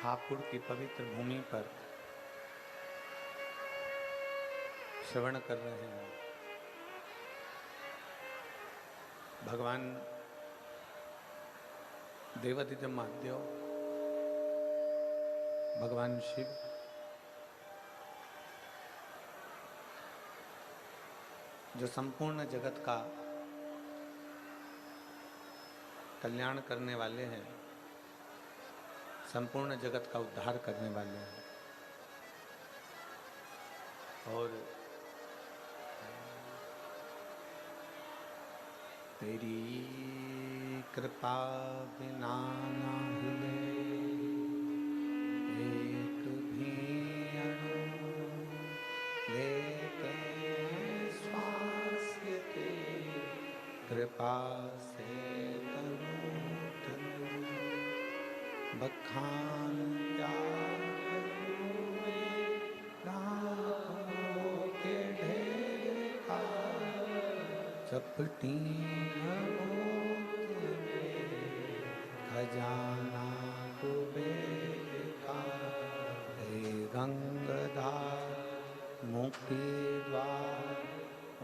हापुड़ की पवित्र भूमि पर श्रवण कर रहे हैं। भगवान देवादिदेव महादेव, भगवान शिव, जो संपूर्ण जगत का कल्याण करने वाले हैं, संपूर्ण जगत का उद्धार करने वाले हैं। और तेरी कृपा बिना ना हिले एक भी अणु, लेते श्वास तेरी कृपा से तनु तनु। बखान क्या करूं मैं राहों के ढेर का, चपटी खजाना कुबेर का। हे गंगाधार मुक्ति द्वार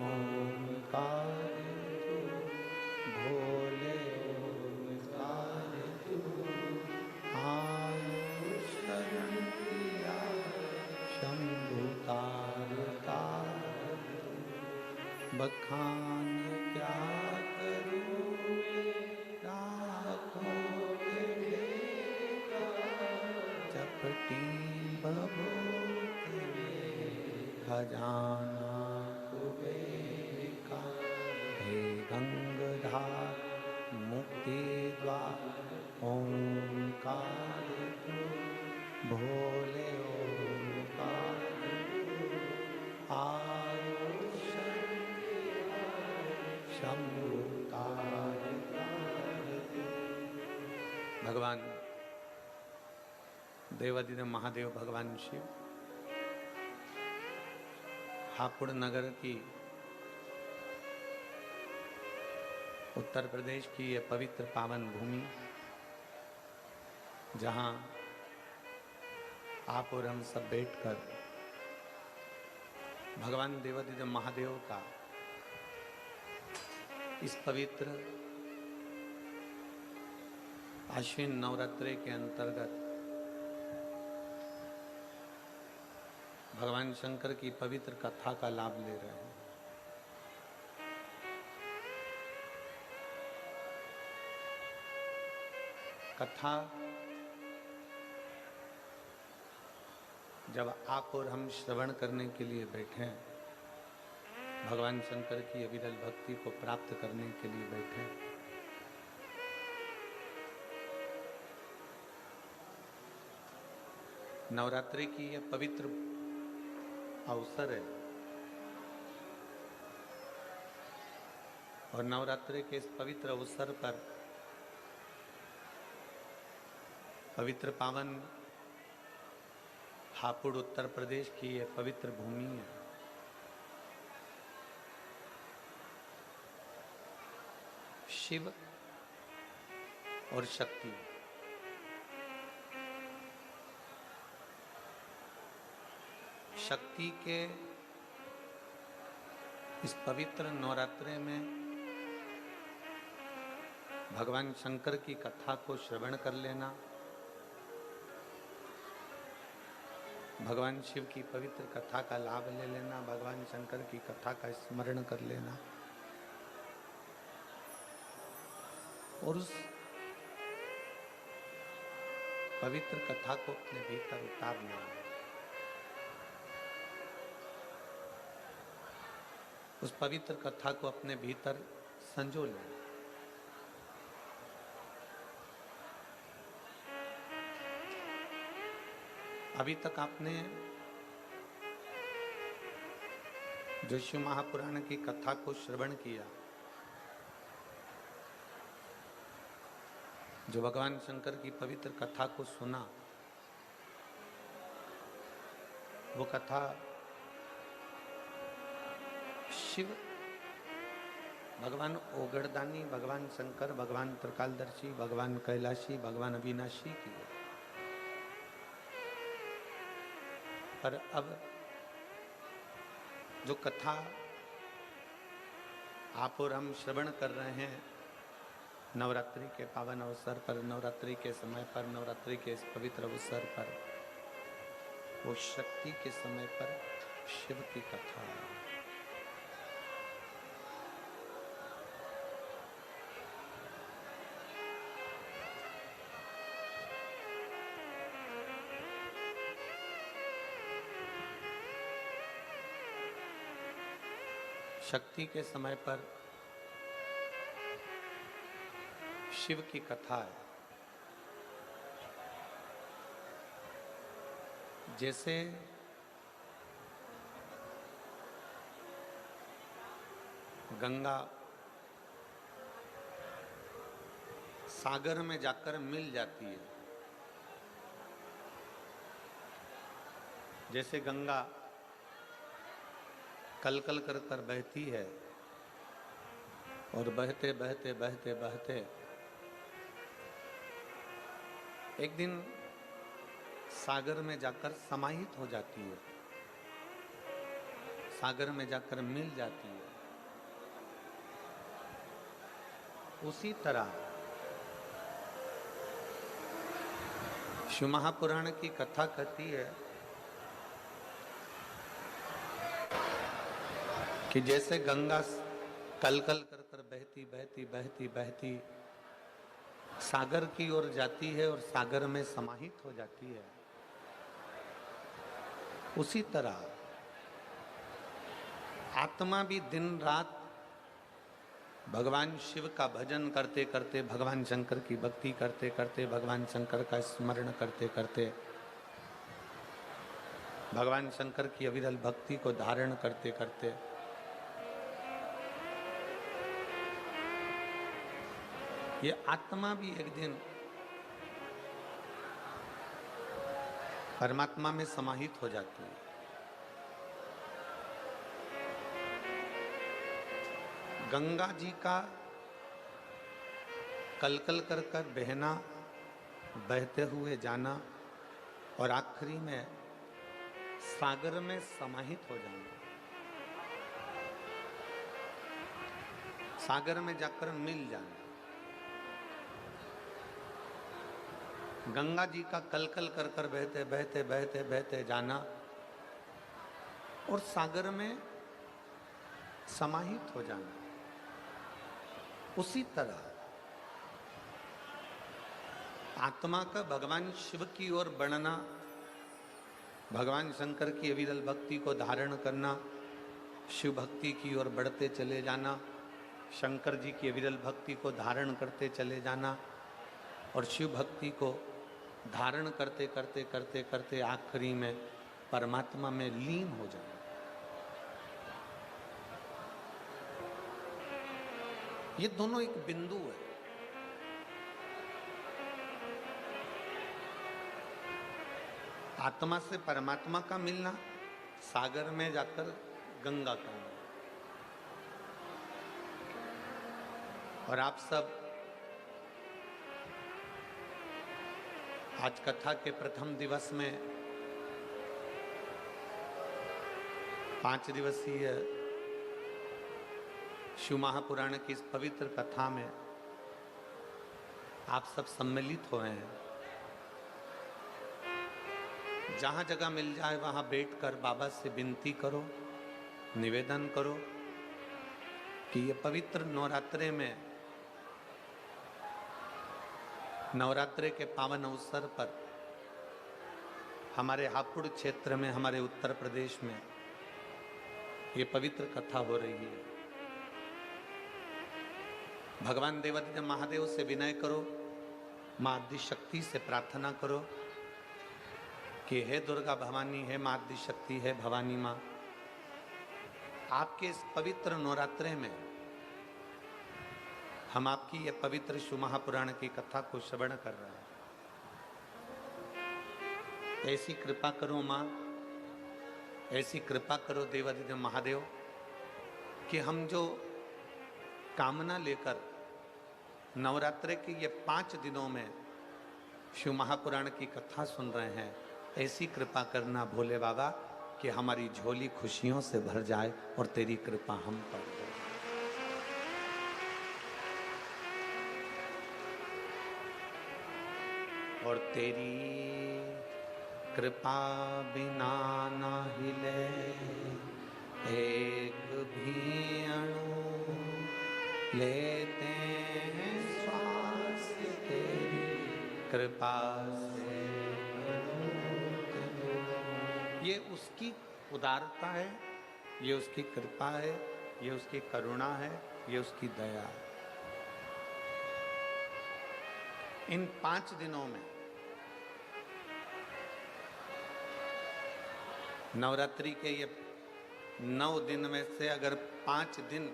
ओंकार तू, भोले ओंकार तू। आयु शरण किया शंभु तार तार, बखान क्या करूं राखों के ढेर का, चपटी बबूत में खजाना कुबेर का। हे गंगाधार मुक्ति द्वार ओंकार तू, भोले ओंकार तू। आयु शंभु तार तार। भगवान देवादिदेव महादेव, भगवान शिव हापुड़ नगर की, उत्तर प्रदेश की यह पवित्र पावन भूमि, जहाँ आप और हम सब बैठकर भगवान देवादिदेव महादेव का इस पवित्र आश्विन नवरात्रि के अंतर्गत भगवान शंकर की पवित्र कथा का लाभ ले रहे हैं। कथा जब आप और हम श्रवण करने के लिए बैठे हैं, भगवान शंकर की अविरल भक्ति को प्राप्त करने के लिए बैठे हैं, नवरात्रि की यह पवित्र अवसर है और नवरात्रि के इस पवित्र अवसर पर पवित्र पावन हापुड़ उत्तर प्रदेश की यह पवित्र भूमि है। शिव और शक्ति, शक्ति के इस पवित्र नवरात्रि में भगवान शंकर की कथा को श्रवण कर लेना, भगवान शिव की पवित्र कथा का लाभ ले लेना, भगवान शंकर की कथा का स्मरण कर लेना और उस पवित्र कथा को अपने भीतर उतारना, उस पवित्र कथा को अपने भीतर संजो लेना। अभी तक आपने जो शिव महापुराण की कथा को श्रवण किया, जो भगवान शंकर की पवित्र कथा को सुना, वो कथा शिव, भगवान ओगड़दानी, भगवान शंकर, भगवान त्रिकालदर्शी, भगवान कैलाशी, भगवान अविनाशी की है। पर अब जो कथा आप और हम श्रवण कर रहे हैं नवरात्रि के पावन अवसर पर, नवरात्रि के समय पर, नवरात्रि के इस पवित्र अवसर पर, वो शक्ति के समय पर शिव की कथा है। शक्ति के समय पर शिव की कथा है। जैसे गंगा सागर में जाकर मिल जाती है, जैसे गंगा कल कल कर कर बहती है और बहते बहते बहते बहते एक दिन सागर में जाकर समाहित हो जाती है, सागर में जाकर मिल जाती है। उसी तरह शिव महापुराण की कथा कहती है कि जैसे गंगा कल कल कर कर बहती बहती बहती बहती सागर की ओर जाती है और सागर में समाहित हो जाती है, उसी तरह आत्मा भी दिन रात भगवान शिव का भजन करते करते, भगवान शंकर की भक्ति करते करते, भगवान शंकर का स्मरण करते करते, भगवान शंकर की अविरल भक्ति को धारण करते करते ये आत्मा भी एक दिन परमात्मा में समाहित हो जाती है। गंगा जी का कलकल कर कर बहना, बहते हुए जाना और आखिरी में सागर में समाहित हो जाना, सागर में जाकर मिल जाना। गंगा जी का कलकल कर कर बहते बहते बहते बहते जाना और सागर में समाहित हो जाना। उसी तरह आत्मा का भगवान शिव की ओर बढ़ना, भगवान शंकर की अविरल भक्ति को धारण करना, शिव भक्ति की ओर बढ़ते चले जाना, शंकर जी की अविरल भक्ति को धारण करते चले जाना और शिव भक्ति को धारण करते करते करते करते आखिरी में परमात्मा में लीन हो जाना। ये दोनों एक बिंदु है। आत्मा से परमात्मा का मिलना, सागर में जाकर गंगा का मिलना। और आप सब आज कथा के प्रथम दिवस में 5 दिवसीय शिव महापुराण की इस पवित्र कथा में आप सब सम्मिलित हुए हैं। जहां जगह मिल जाए वहां बैठकर बाबा से विनती करो, निवेदन करो कि ये पवित्र नवरात्रे में, नवरात्रे के पावन अवसर पर हमारे हापुड़ क्षेत्र में, हमारे उत्तर प्रदेश में ये पवित्र कथा हो रही है। भगवान देवादिदेव महादेव से विनय करो, मां आदिशक्ति से प्रार्थना करो कि हे दुर्गा भवानी, हे मां आदिशक्ति, हे भवानी मां, आपके इस पवित्र नवरात्रे में हम आपकी ये पवित्र शिव महापुराण की कथा को श्रवण कर रहे हैं। ऐसी कृपा करो मां, ऐसी कृपा करो देवादिदेव महादेव कि हम जो कामना लेकर नवरात्रे के ये 5 दिनों में शिव महापुराण की कथा सुन रहे हैं, ऐसी कृपा करना भोले बाबा कि हमारी झोली खुशियों से भर जाए और तेरी कृपा हम पर हो। और तेरी कृपा बिना ना हिले एक भी अणु, लेते हैं श्वास तेरी कृपा से। ये उसकी उदारता है, ये उसकी कृपा है, ये उसकी करुणा है, ये उसकी दया है। इन 5 दिनों में नवरात्रि के ये 9 दिन में से अगर 5 दिन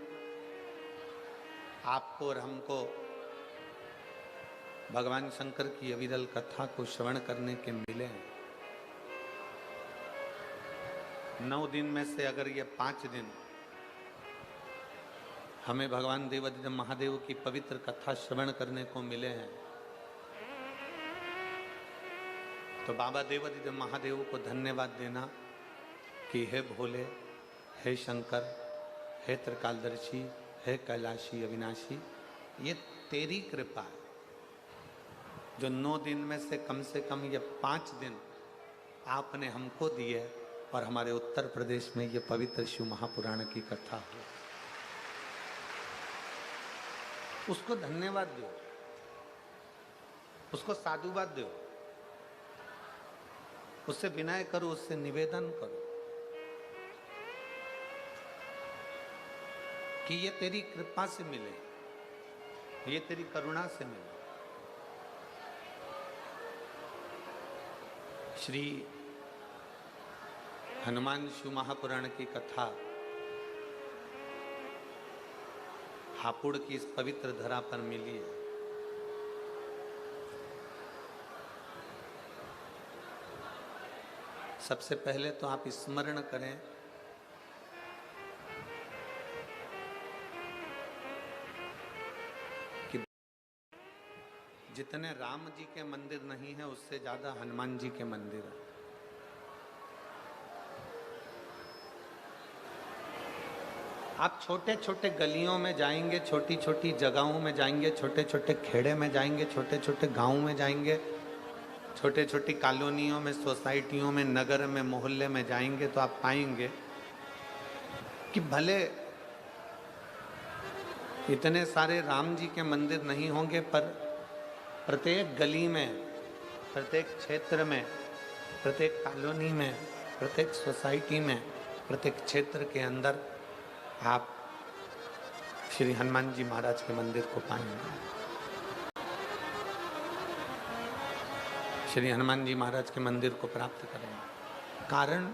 आपको और हमको भगवान शंकर की अविरल कथा को श्रवण करने के मिले हैं, 9 दिन में से अगर ये 5 दिन हमें भगवान देवाधिदेव महादेव की पवित्र कथा श्रवण करने को मिले हैं, तो बाबा देवाधिदेव महादेव को धन्यवाद देना कि हे भोले, हे शंकर, हे त्रिकालदर्शी, हे कैलाशी अविनाशी, ये तेरी कृपा है जो 9 दिन में से कम ये 5 दिन आपने हमको दिए और हमारे उत्तर प्रदेश में ये पवित्र शिव महापुराण की कथा हो। उसको धन्यवाद दो, उसको साधुवाद दो, उससे विनय करो, उससे निवेदन करो कि ये तेरी कृपा से मिले, ये तेरी करुणा से मिले। श्री हनुमान शिव महापुराण की कथा हापुड़ की इस पवित्र धरा पर मिली है। सबसे पहले तो आप स्मरण करें कि जितने राम जी के मंदिर नहीं है उससे ज्यादा हनुमान जी के मंदिर है। आप छोटे छोटे गलियों में जाएंगे, छोटी छोटी जगहों में जाएंगे, छोटे छोटे खेड़े में जाएंगे, छोटे छोटे गांवों में जाएंगे, छोटे छोटी कॉलोनियों में, सोसाइटियों में, नगर में, मोहल्ले में जाएंगे तो आप पाएंगे कि भले इतने सारे राम जी के मंदिर नहीं होंगे पर प्रत्येक गली में, प्रत्येक क्षेत्र में, प्रत्येक कॉलोनी में, प्रत्येक सोसाइटी में, प्रत्येक क्षेत्र के अंदर आप श्री हनुमान जी महाराज के मंदिर को पाएंगे। श्री हनुमान जी महाराज के मंदिर को प्राप्त करेंगे। कारण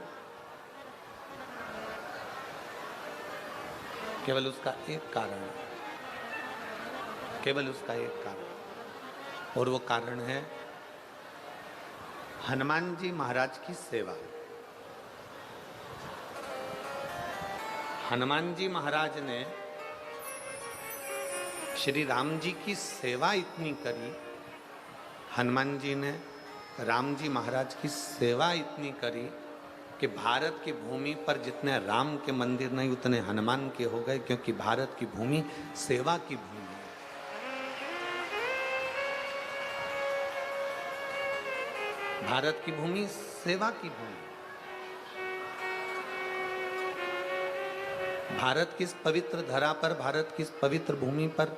केवल उसका एक कारण है, केवल उसका एक कारण, और वो कारण है हनुमान जी महाराज की सेवा। हनुमान जी महाराज ने श्री राम जी की सेवा इतनी करी, हनुमान जी ने राम जी महाराज की सेवा इतनी करी कि भारत की भूमि पर जितने राम के मंदिर नहीं उतने हनुमान के हो गए, क्योंकि भारत की भूमि सेवा की भूमि है। भारत की भूमि सेवा की भूमि। भारत की इस पवित्र धरा पर, भारत की इस पवित्र भूमि पर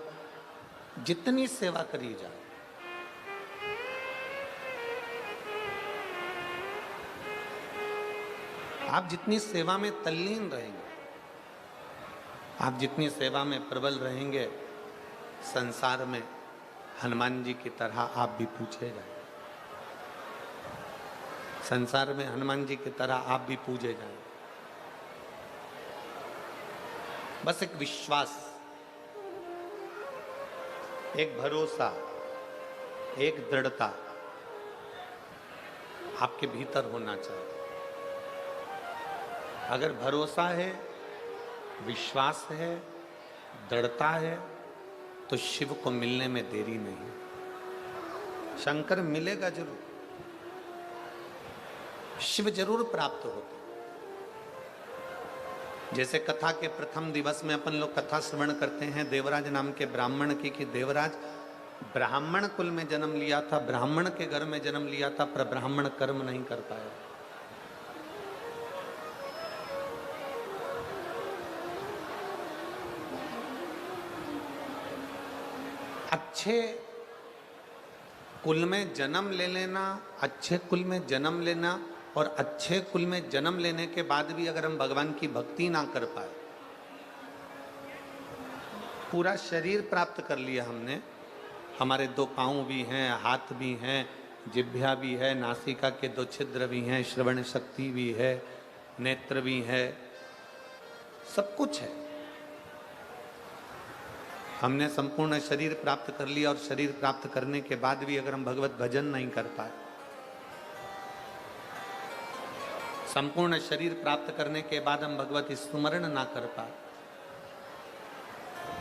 जितनी सेवा करी जाए, आप जितनी सेवा में तल्लीन रहेंगे, आप जितनी सेवा में प्रबल रहेंगे, संसार में हनुमान जी की तरह आप भी पूछे जाएंगे। संसार में हनुमान जी की तरह आप भी पूजे जाएंगे। बस एक विश्वास, एक भरोसा, एक दृढ़ता आपके भीतर होना चाहिए। अगर भरोसा है, विश्वास है, दृढ़ता है, तो शिव को मिलने में देरी नहीं। शंकर मिलेगा जरूर, शिव जरूर प्राप्त होते। जैसे कथा के प्रथम दिवस में अपन लोग कथा श्रवण करते हैं देवराज नाम के ब्राह्मण की, कि देवराज ब्राह्मण कुल में जन्म लिया था, ब्राह्मण के घर में जन्म लिया था, पर ब्राह्मण कर्म नहीं कर पाया। अच्छे कुल में जन्म ले लेना, अच्छे कुल में जन्म लेना और अच्छे कुल में जन्म लेने के बाद भी अगर हम भगवान की भक्ति ना कर पाए, पूरा शरीर प्राप्त कर लिया हमने, हमारे 2 पाँव भी हैं, हाथ भी हैं, जिह्वा भी है, नासिका के 2 छिद्र भी हैं, श्रवण शक्ति भी है, नेत्र भी है, सब कुछ है, हमने संपूर्ण शरीर प्राप्त कर लिया और शरीर प्राप्त करने के बाद भी अगर हम भगवत भजन नहीं कर पाए, संपूर्ण शरीर प्राप्त करने के बाद हम भगवत स्मरण ना कर पाए,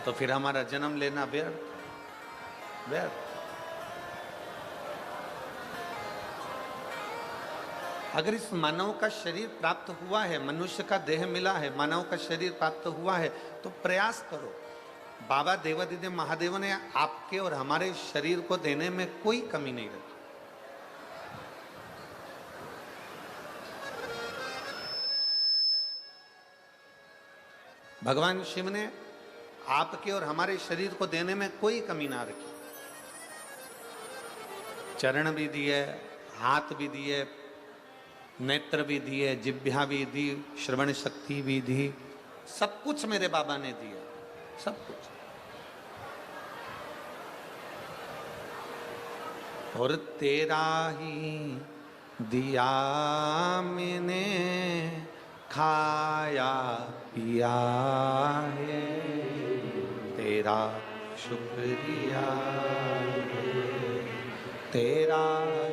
तो फिर हमारा जन्म लेना व्यर्थ व्यर्थ। अगर इस मानव का शरीर प्राप्त हुआ है, मनुष्य का देह मिला है, मानव का शरीर प्राप्त हुआ है, तो प्रयास करो। बाबा देवादिदेव महादेव ने आपके और हमारे शरीर को देने में कोई कमी नहीं रखी। भगवान शिव ने आपके और हमारे शरीर को देने में कोई कमी ना रखी। चरण भी दिए, हाथ भी दिए, नेत्र भी दिए, जिह्वा भी दी, श्रवण शक्ति भी दी, सब कुछ मेरे बाबा ने दिया, सब कुछ। और तेरा ही दिया मैंने खाया पिया है, तेरा शुक्रिया है, तेरा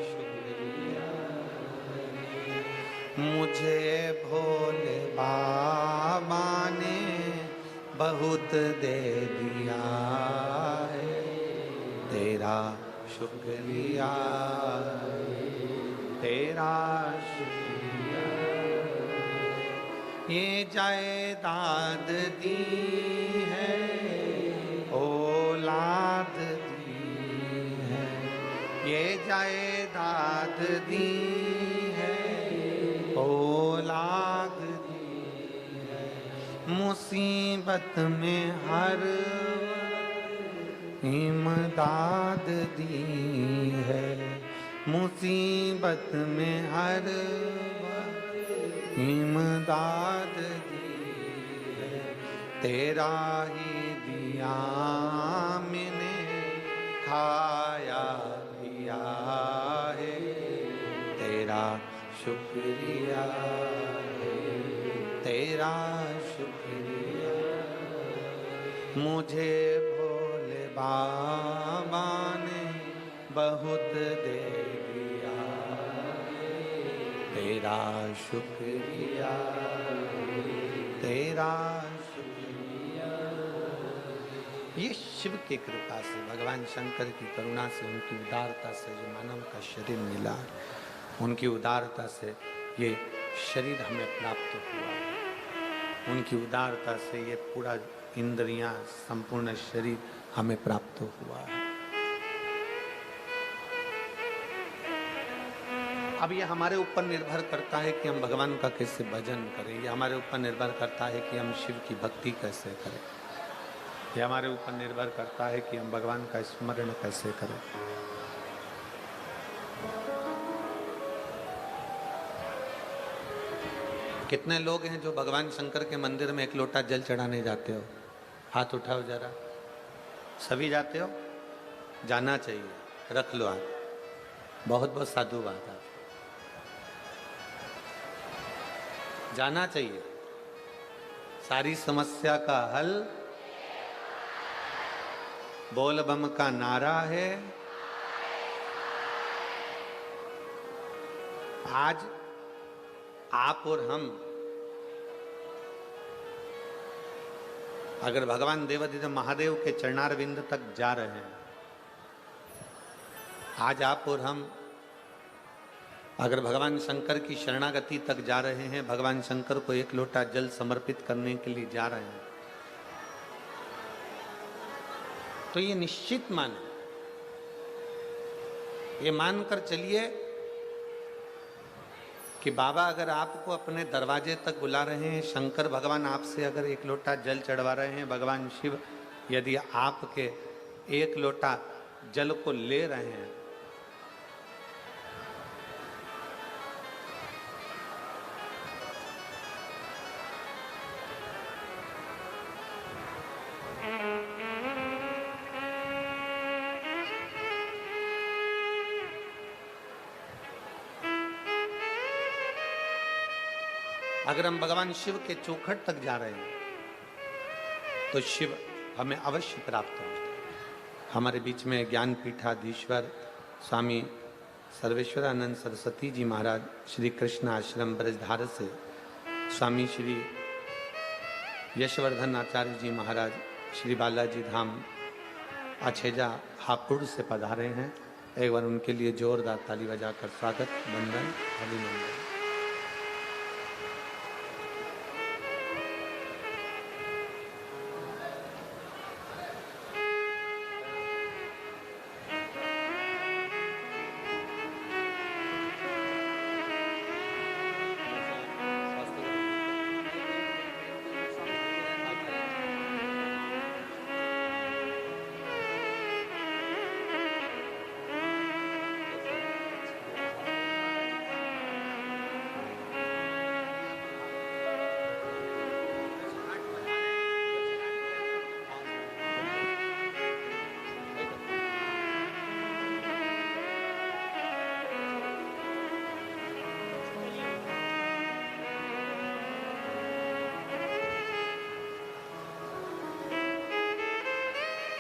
शुक्रिया है। मुझे भोले बाबा ने बहुत दे दिया है, तेरा शुक्रिया है, तेरा शुक्रिया। ये जायदाद दी है, औलाद दी है, ये जायदाद दी है, औलाद दी है। मुसीबत में हर इमदाद दी है, मुसीबत में हर इमदाद दी है, तेरा ही दिया मैंने खाया पिया है, तेरा शुक्रिया है, तेरा शुक्रिया। मुझे भोले बाबा ने बहुत दे दिया, तेरा शुक्रिया, तेरा शुक्रिया। ये शिव की कृपा से, भगवान शंकर की करुणा से, उनकी उदारता से जो मानव का शरीर मिला, उनकी उदारता से ये शरीर हमें प्राप्त हुआ, उनकी उदारता से ये पूरा इंद्रियां, संपूर्ण शरीर हमें प्राप्त हुआ है। अब ये हमारे ऊपर निर्भर करता है कि हम भगवान का कैसे भजन करें, ये हमारे ऊपर निर्भर करता है कि हम शिव की भक्ति कैसे करें, ये हमारे ऊपर निर्भर करता है कि हम भगवान का स्मरण कैसे करें। कितने लोग हैं जो भगवान शंकर के मंदिर में 1 लोटा जल चढ़ाने जाते हो? हाथ उठाओ जरा। सभी जाते हो? जाना चाहिए, रख लो हाथ। बहुत बहुत साधु बात है, जाना चाहिए। सारी समस्या का हल बोल बम का नारा है। आज आप और हम अगर भगवान देवादिदेव महादेव के चरणारविंद तक जा रहे हैं, आज आप और हम अगर भगवान शंकर की शरणागति तक जा रहे हैं, भगवान शंकर को एक लोटा जल समर्पित करने के लिए जा रहे हैं, तो ये निश्चित माने, ये मानकर चलिए कि बाबा अगर आपको अपने दरवाजे तक बुला रहे हैं, शंकर भगवान आपसे अगर एक लोटा जल चढ़वा रहे हैं, भगवान शिव यदि आपके एक लोटा जल को ले रहे हैं, अगर हम भगवान शिव के चौखट तक जा रहे हैं तो शिव हमें अवश्य प्राप्त होते हैं। हमारे बीच में ज्ञान पीठाधीश्वर स्वामी सर्वेश्वरानंद सरस्वती जी महाराज श्री कृष्ण आश्रम ब्रजधार से स्वामी श्री यशवर्धन आचार्य जी महाराज श्री बालाजी धाम अछेजा हापुड़ से पधारे हैं। एक बार उनके लिए जोरदार ताली बजाकर स्वागत, वंदन, अभिनंदन।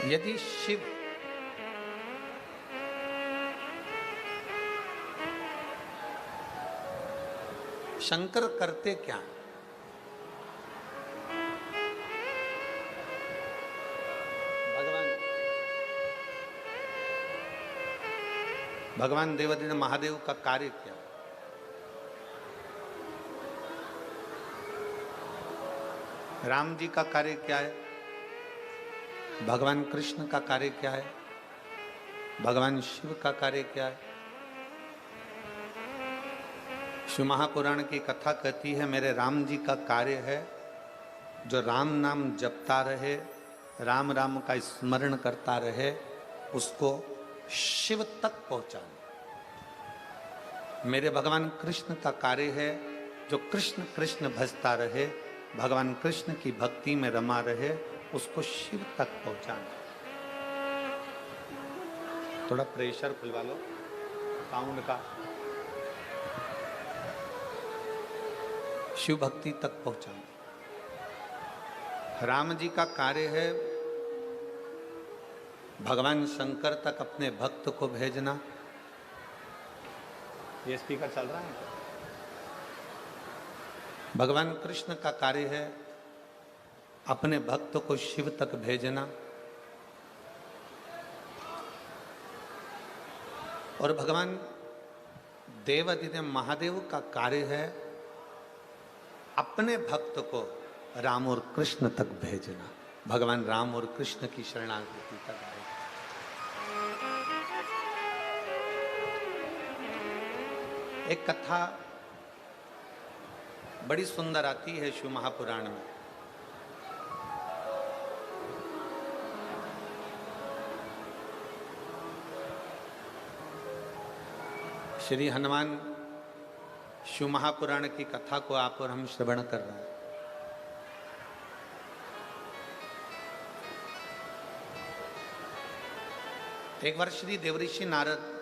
यदि शिव शंकर करते क्या? भगवान देवादिदेव महादेव का कार्य क्या? राम जी का कार्य क्या है? भगवान कृष्ण का कार्य क्या है? भगवान शिव का कार्य क्या है? शिव महापुराण की कथा कहती है मेरे राम जी का कार्य है जो राम नाम जपता रहे, राम राम का स्मरण करता रहे, उसको शिव तक पहुंचाना। मेरे भगवान कृष्ण का कार्य है जो कृष्ण कृष्ण भजता रहे, भगवान कृष्ण की भक्ति में रमा रहे, उसको शिव तक पहुंचाना। थोड़ा प्रेशर खुलवा लो साउंड का। शिव भक्ति तक पहुंचाना। राम जी का कार्य है भगवान शंकर तक अपने भक्त को भेजना। ये स्पीकर चल रहा है? भगवान कृष्ण का कार्य है अपने भक्त को शिव तक भेजना। और भगवान देवादिदेव महादेव का कार्य है अपने भक्त को राम और कृष्ण तक भेजना। भगवान राम और कृष्ण की शरणागति तक आए। एक कथा बड़ी सुंदर आती है शिव महापुराण में। श्री हनुमान शिव महापुराण की कथा को आप और हम श्रवण कर रहे हैं। एक बार श्री देवऋषि नारद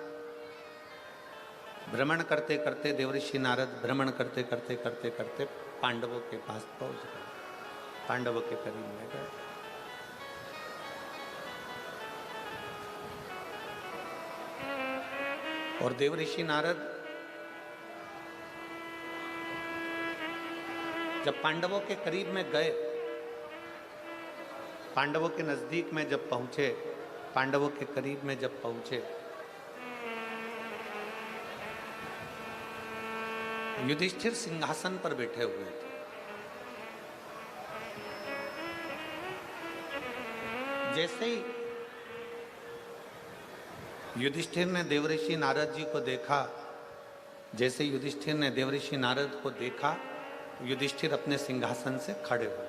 भ्रमण करते करते, देवऋषि नारद भ्रमण करते करते करते करते पांडवों के पास पहुंच गए, पांडवों के करीब में गए। और देवऋषि नारद जब पांडवों के करीब में गए, पांडवों के नजदीक में जब पहुंचे, पांडवों के करीब में जब पहुंचे, युधिष्ठिर सिंहासन पर बैठे हुए थे। जैसे ही युधिष्ठिर ने देवऋषि नारद जी को देखा, जैसे युधिष्ठिर ने देवऋषि नारद को देखा, युधिष्ठिर अपने सिंहासन से खड़े हुए।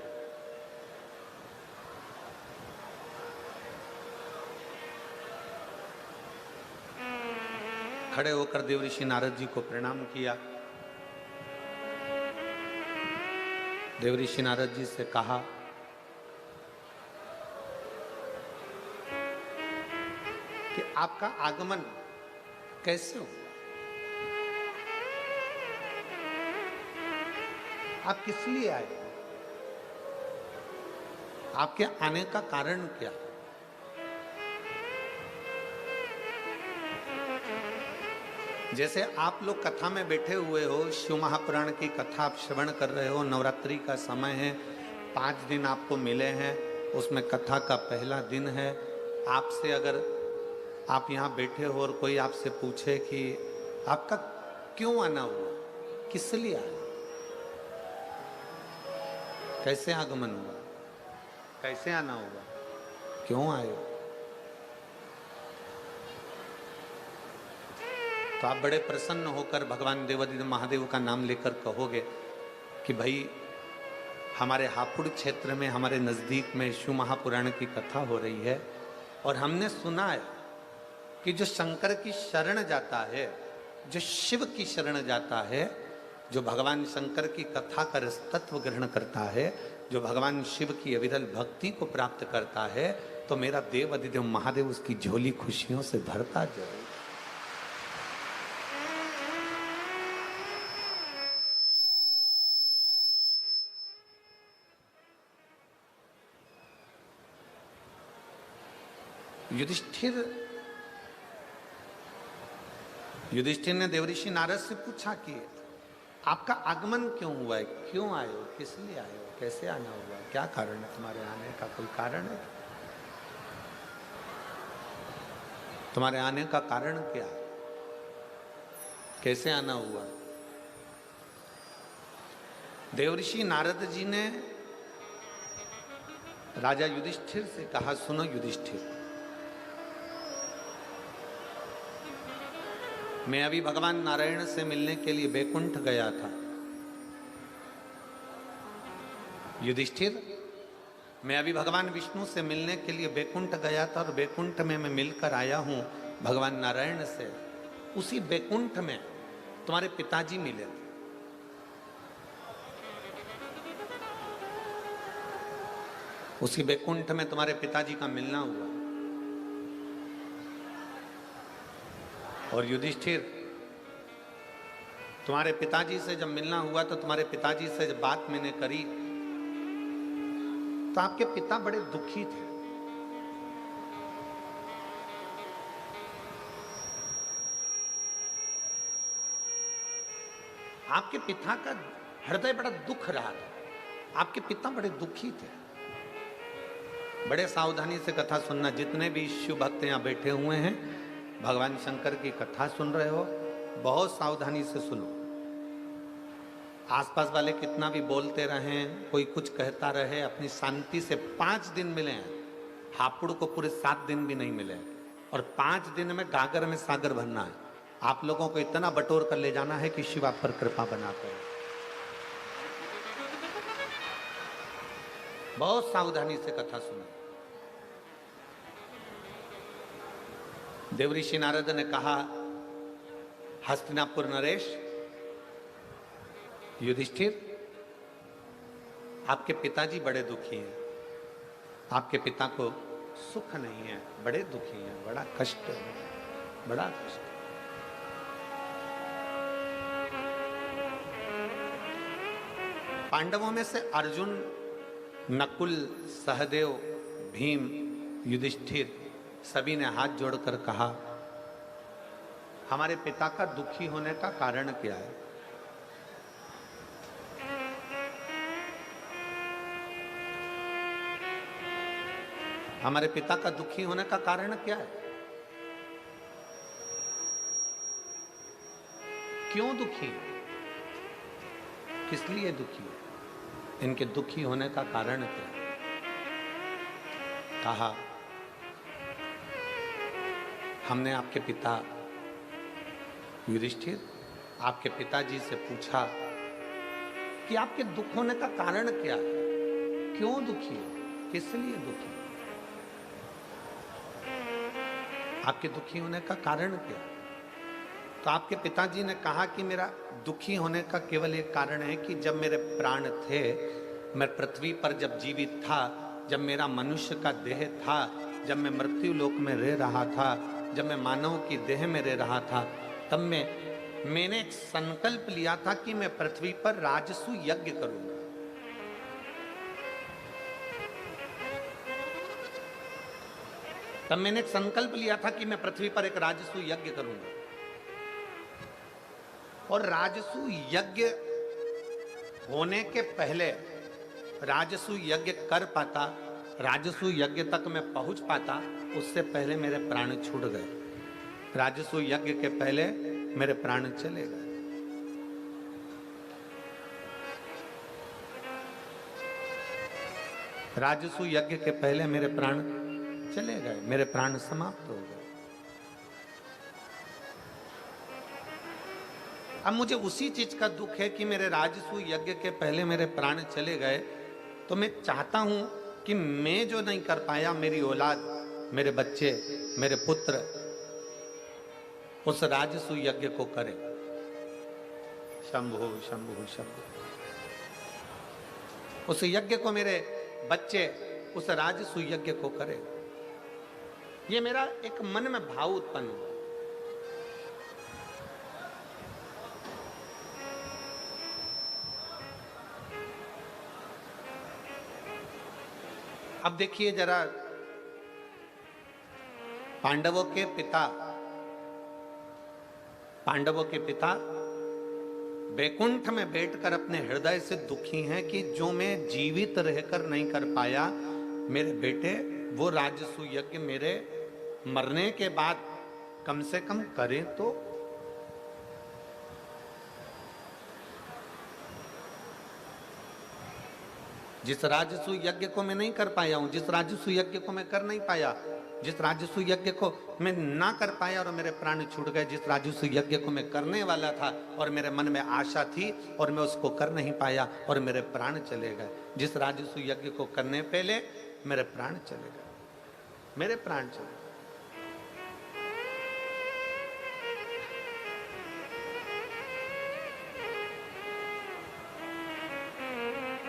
खड़े होकर देवऋषि नारद जी को प्रणाम किया। देवऋषि नारद जी से कहा कि आपका आगमन कैसे हुआ? आप किस लिए आए? आपके आने का कारण क्या? जैसे आप लोग कथा में बैठे हुए हो, शिव महापुराण की कथा आप श्रवण कर रहे हो, नवरात्रि का समय है, 5 दिन आपको मिले हैं, उसमें कथा का पहला दिन है। आपसे अगर आप यहाँ बैठे हो और कोई आपसे पूछे कि आपका क्यों आना हुआ, किस लिए आया, कैसे आगमन हुआ, कैसे आना हुआ, क्यों आए, तो आप बड़े प्रसन्न होकर भगवान देवादिदेव महादेव का नाम लेकर कहोगे कि भाई हमारे हापुड़ क्षेत्र में, हमारे नज़दीक में शिव महापुराण की कथा हो रही है और हमने सुना है कि जो शंकर की शरण जाता है, जो शिव की शरण जाता है, जो भगवान शंकर की कथा का रसतत्व ग्रहण करता है, जो भगवान शिव की अविरल भक्ति को प्राप्त करता है, तो मेरा देव अधिदेव महादेव उसकी झोली खुशियों से भरता जरूर। युधिष्ठिर ने देवऋषि नारद से पूछा कि आपका आगमन क्यों हुआ है, क्यों आए हो, किस लिए आए हो, कैसे आना हुआ, क्या कारण है तुम्हारे आने का, कोई कारण है? तुम्हारे आने का कारण क्या है, कैसे आना हुआ? देवऋषि नारद जी ने राजा युधिष्ठिर से कहा, सुनो युधिष्ठिर, मैं अभी भगवान नारायण से मिलने के लिए बैकुंठ गया था। युधिष्ठिर, मैं अभी भगवान विष्णु से मिलने के लिए बैकुंठ गया था और बैकुंठ में मैं मिलकर आया हूं भगवान नारायण से। उसी बैकुंठ में तुम्हारे पिताजी मिले थे। उसी बैकुंठ में तुम्हारे पिताजी का मिलना हुआ। और युधिष्ठिर, तुम्हारे पिताजी से जब मिलना हुआ तो तुम्हारे पिताजी से जब बात मैंने करी तो आपके पिता बड़े दुखी थे। आपके पिता का हृदय बड़ा दुख रहा था, आपके पिता बड़े दुखी थे। बड़े सावधानी से कथा सुनना, जितने भी शिव भक्त यहां बैठे हुए हैं, भगवान शंकर की कथा सुन रहे हो, बहुत सावधानी से सुनो। आसपास वाले कितना भी बोलते रहें, कोई कुछ कहता रहे, अपनी शांति से 5 दिन मिले हैं। हापुड़ को पूरे 7 दिन भी नहीं मिले और 5 दिन में गागर में सागर भरना है। आप लोगों को इतना बटोर कर ले जाना है कि शिव आप पर कृपा बनाते हैं। बहुत सावधानी से कथा सुना। देवऋषि नारद ने कहा, हस्तिनापुर नरेश, युधिष्ठिर, आपके पिताजी बड़े दुखी हैं, आपके पिता को सुख नहीं है, बड़े दुखी हैं, बड़ा कष्ट है, बड़ा कष्ट। पांडवों में से अर्जुन, नकुल, सहदेव, भीम, युधिष्ठिर सभी ने हाथ जोड़कर कहा, हमारे पिता का दुखी होने का कारण क्या है? हमारे पिता का दुखी होने का कारण क्या है? क्यों दुखी है? किस लिए दुखी है, इनके दुखी होने का कारण क्या है? कहा, हमने आपके पिता युधिष्ठिर, आपके पिताजी से पूछा कि आपके दुख होने का कारण क्या है, क्यों दुखी है, किस लिए दुखी है, आपके दुखी होने का कारण क्या है? तो आपके पिताजी ने कहा कि मेरा दुखी होने का केवल एक कारण है कि जब मेरे प्राण थे, मैं पृथ्वी पर जब जीवित था, जब मेरा मनुष्य का देह था, जब मैं मृत्यु लोक में रह रहा था, जब मैं मानव की देह में रह रहा था, तब मैंने एक संकल्प लिया था कि मैं पृथ्वी पर राजसु यज्ञ करूंगा। तब मैंने एक संकल्प लिया था कि मैं पृथ्वी पर एक राजसु यज्ञ करूंगा, और राजसु यज्ञ होने के पहले, राजसु यज्ञ कर पाता, राजसु यज्ञ तक मैं पहुंच पाता, उससे पहले मेरे प्राण छूट गए। राजसु यज्ञ के पहले मेरे प्राण चले गए। राजसु यज्ञ के पहले मेरे प्राण चले गए, मेरे प्राण समाप्त हो गए। अब मुझे उसी चीज का दुख है कि मेरे राजसु यज्ञ के पहले मेरे प्राण चले गए, तो मैं चाहता हूं कि मैं जो नहीं कर पाया, मेरी औलाद, मेरे बच्चे, मेरे पुत्र उस राजसु यज्ञ को करें। शंभु शंभु शंभु। उस यज्ञ को मेरे बच्चे उस राजसु यज्ञ को करें। ये मेरा एक मन में भाव उत्पन्न हुआ। अब देखिए जरा, पांडवों के पिता बैकुंठ में बैठकर अपने हृदय से दुखी हैं कि जो मैं जीवित रहकर नहीं कर पाया, मेरे बेटे वो राजसु यज्ञ मेरे मरने के बाद कम से कम करें तो। जिस राजसु यज्ञ को मैं नहीं कर पाया हूं, जिस राजसु यज्ञ को मैं कर नहीं पाया, जिस राजसु यज्ञ को मैं ना कर पाया और मेरे प्राण छूट गए, जिस राजसु यज्ञ को मैं करने वाला था और मेरे मन में आशा थी और मैं उसको कर नहीं पाया और मेरे प्राण चले गए, जिस राजसु यज्ञ को करने पहले मेरे प्राण चले गए, मेरे प्राण चले गए।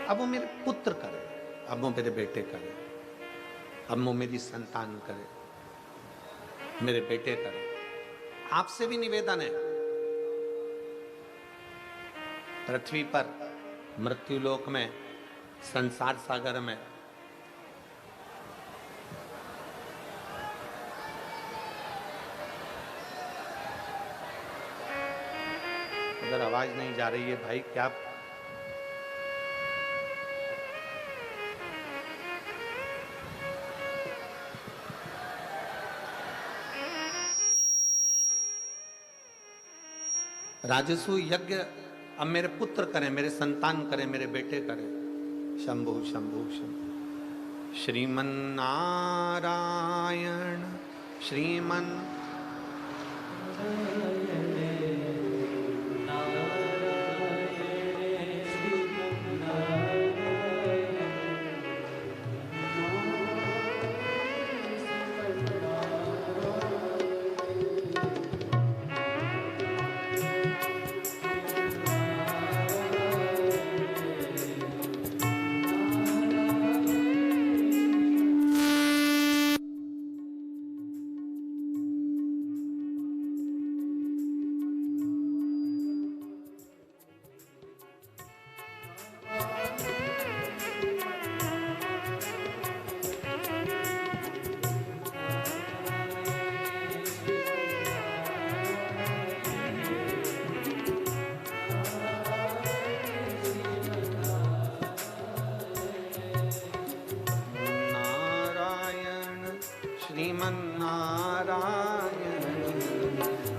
अब वो मेरे पुत्र करे, अब वो मेरे बेटे करे, अब वो मेरी संतान करे, मेरे बेटे करे। आपसे भी निवेदन है, पृथ्वी पर, मृत्युलोक में, संसार सागर में उधर आवाज नहीं जा रही है भाई, क्या राजसु यज्ञ अब मेरे पुत्र करें, मेरे संतान करें, मेरे बेटे करें। शंभु शंभु शंभु। श्रीमन नारायण श्रीमन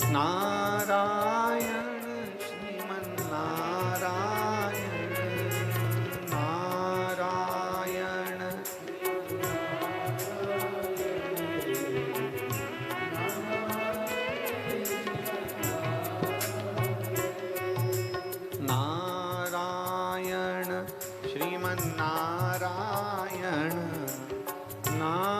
नारायण श्रीमन नारायण नाम